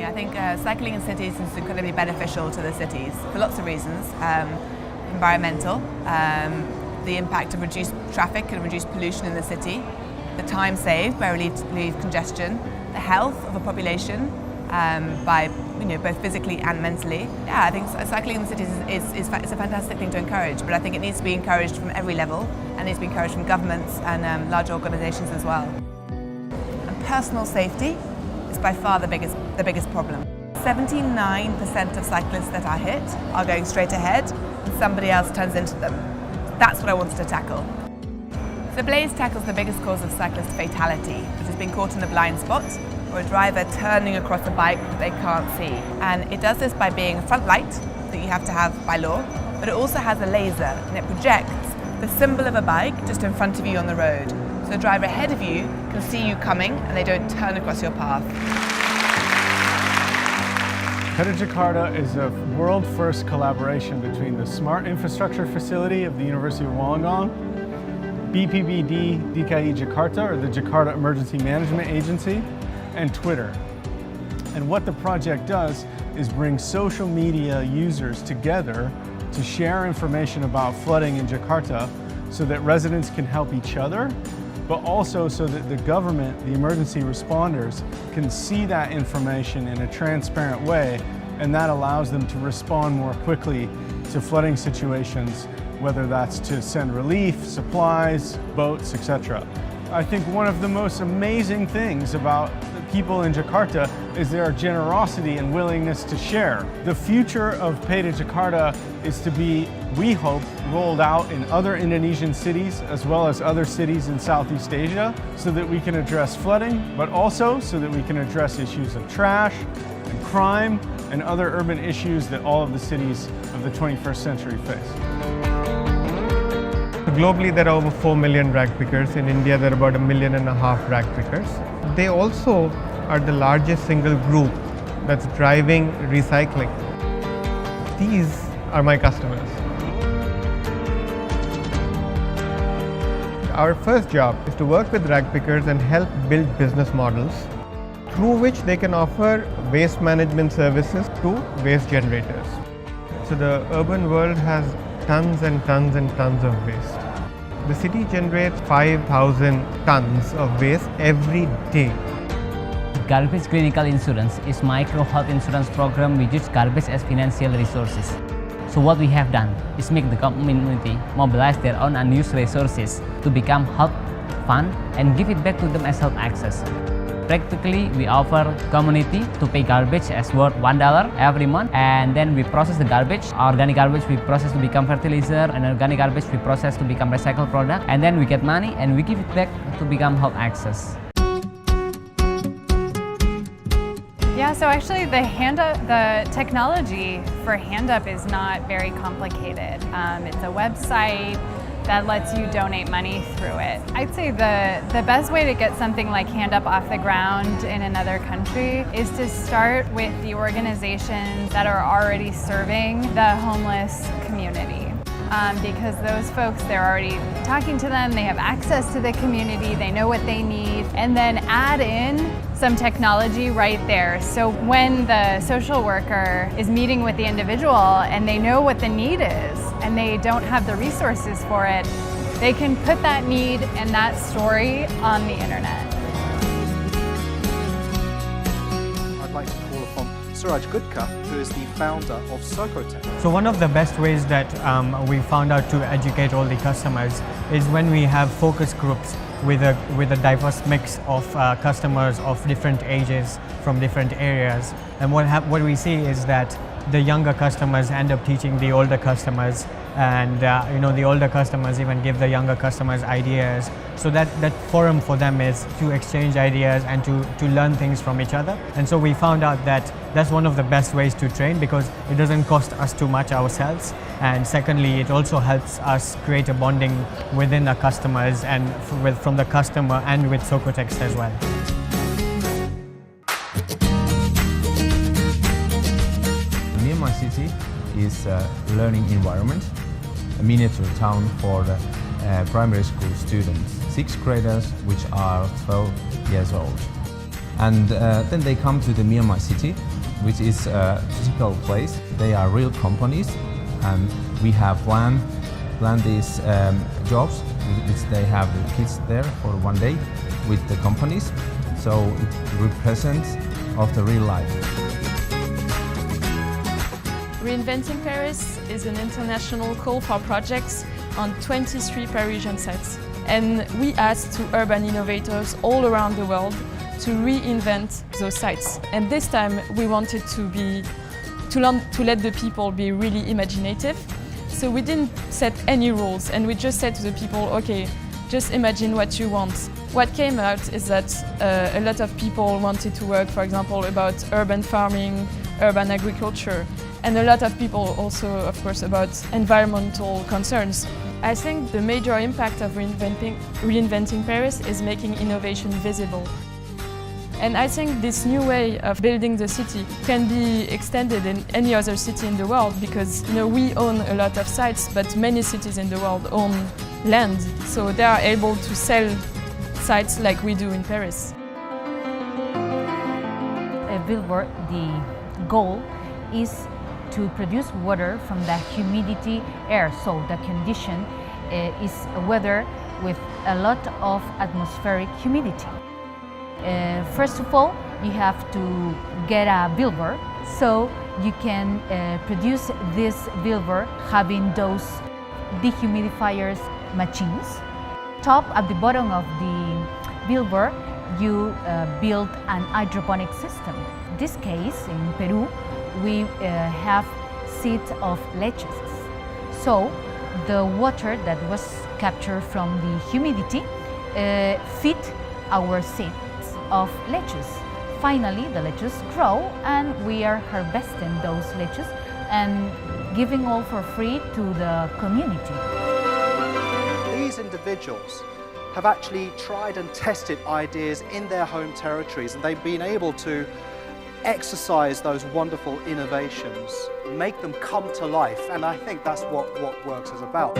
I think cycling in cities is incredibly beneficial to the cities for lots of reasons. Environmental, the impact of reduced traffic and reduced pollution in the city, the time saved by relief congestion, the health of a population by both physically and mentally. Yeah, I think cycling in the cities is a fantastic thing to encourage, but I think it needs to be encouraged from every level and needs to be encouraged from governments and large organisations as well. And personal safety is by far the biggest problem. 79% of cyclists that are hit are going straight ahead and somebody else turns into them. That's what I wanted to tackle. So Blaze tackles the biggest cause of cyclist fatality, which is being caught in a blind spot or a driver turning across a bike that they can't see. And it does this by being a front light that you have to have by law, but it also has a laser and it projects the symbol of a bike just in front of you on the road. So the driver ahead of you can see you coming and they don't turn across your path. Peta Jakarta is a world-first collaboration between the Smart Infrastructure Facility of the University of Wollongong, BPBD DKI Jakarta, or the Jakarta Emergency Management Agency, and Twitter. And what the project does is bring social media users together to share information about flooding in Jakarta so that residents can help each other, but also so that the government, the emergency responders, can see that information in a transparent way, and that allows them to respond more quickly to flooding situations, whether that's to send relief, supplies, boats, etc. I think one of the most amazing things about the people in Jakarta is their generosity and willingness to share. The future of Peta Jakarta is to be, we hope, rolled out in other Indonesian cities as well as other cities in Southeast Asia so that we can address flooding, but also so that we can address issues of trash and crime and other urban issues that all of the cities of the 21st century face. Globally, there are over 4 million rag pickers. In India, there are about 1.5 million rag pickers. They also are the largest single group that's driving recycling. These are my customers. Our first job is to work with rag pickers and help build business models through which they can offer waste management services to waste generators. So the urban world has tons and tons and tons of waste. The city generates 5,000 tons of waste every day. Garbage Clinical Insurance is micro health insurance program which uses garbage as financial resources. So what we have done is make the community mobilize their own unused resources to become health fund and give it back to them as health access. Practically, we offer community to pay garbage as worth $1 every month, and then we process the garbage. Organic garbage we process to become fertilizer, and organic garbage we process to become recycled product, and then we get money and we give it back to become health access. Yeah, so actually the technology for HandUp is not very complicated. It's a website that lets you donate money through it. I'd say the best way to get something like HandUp off the ground in another country is to start with the organizations that are already serving the homeless community. Because those folks, they're already talking to them, they have access to the community, they know what they need, and then add in some technology right there. So when the social worker is meeting with the individual and they know what the need is and they don't have the resources for it, they can put that need and that story on the internet. I'd like to call upon Suraj Gudka, who is the founder of Socotech. So one of the best ways that we found out to educate all the customers is when we have focus groups with a diverse mix of customers of different ages from different areas. And what we see is that the younger customers end up teaching the older customers, and the older customers even give the younger customers ideas. So that forum for them is to exchange ideas and to learn things from each other. And so we found out that that's one of the best ways to train because it doesn't cost us too much ourselves. And secondly, it also helps us create a bonding within our customers and from the customer and with Socotech as well. My city is a learning environment, a miniature town for primary school students, 6th graders which are 12 years old. And then they come to the Myanmar city which is a physical place. They are real companies, and we have planned these jobs, which they have the kids there for one day with the companies. So it represents of the real life. Reinventing Paris is an international call for projects on 23 Parisian sites. And we asked to urban innovators all around the world to reinvent those sites. And this time we wanted to let the people be really imaginative. So we didn't set any rules, and we just said to the people, okay, just imagine what you want. What came out is that a lot of people wanted to work, for example, about urban farming, urban agriculture, and a lot of people also, of course, about environmental concerns. I think the major impact of reinventing Paris is making innovation visible. And I think this new way of building the city can be extended in any other city in the world, because we own a lot of sites, but many cities in the world own land, so they are able to sell sites like we do in Paris. Billboard, the goal is to produce water from the humidity air, so the condition is weather with a lot of atmospheric humidity. First of all, you have to get a billboard, so you can produce this billboard having those dehumidifiers machines. Top at the bottom of the billboard, you build an hydroponic system. In this case, in Peru, we have seeds of leches. So the water that was captured from the humidity feed our seeds of leches. Finally, the leches grow, and we are harvesting those leches and giving all for free to the community. These individuals have actually tried and tested ideas in their home territories, and they've been able to exercise those wonderful innovations, make them come to life, and I think that's what Whatworks is about.